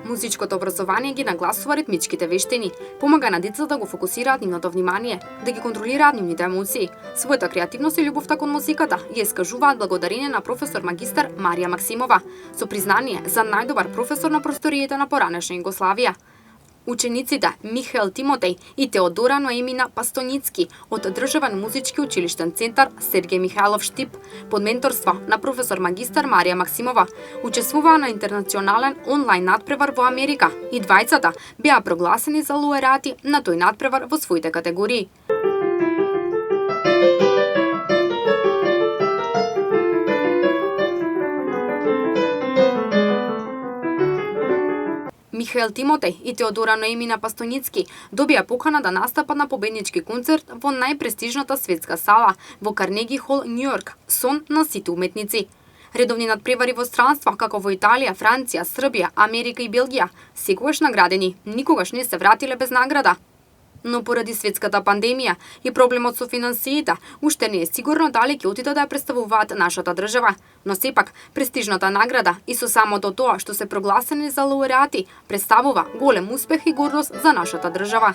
Музичкото образование ги нагласува ритмичките вештини, помага на децата да го фокусираат нивното внимание, да ги контролираат нивните емоции. Својата креативност и љубовта кон музиката ја искажуваат благодарение на професор магистар Марија Максимова, со признание за најдобар професор на просториите на поранешна Југославија. Учениците Михаел Тимотеј и Теодора Ноемина Пастоницки од Државен музички училиштен центар Сергеј Михајлов Штип под менторство на професор магистар Марија Максимова учествуваа на интернационален онлайн надпревар во Америка и двајцата беа прогласени за лауреати на тој надпревар во своите категории. Михаел Тимотеј и Теодора Ноемина Пастоницки добија покана да настапат на победнички концерт во најпрестижната светска сала во Карнеги Хол, Њујорк, сон на сите уметници. Редовни надпревари во странства, како во Италија, Франција, Србија, Америка и Белгија, секогаш наградени, никогаш не се вратиле без награда. Но поради светската пандемија и проблемот со финансиите, уште не е сигурно дали ќе отидат да ја представуваат нашата држава. Но сепак, престижната награда и со самото тоа што се прогласени за лауреати, представува голем успех и гордост за нашата држава.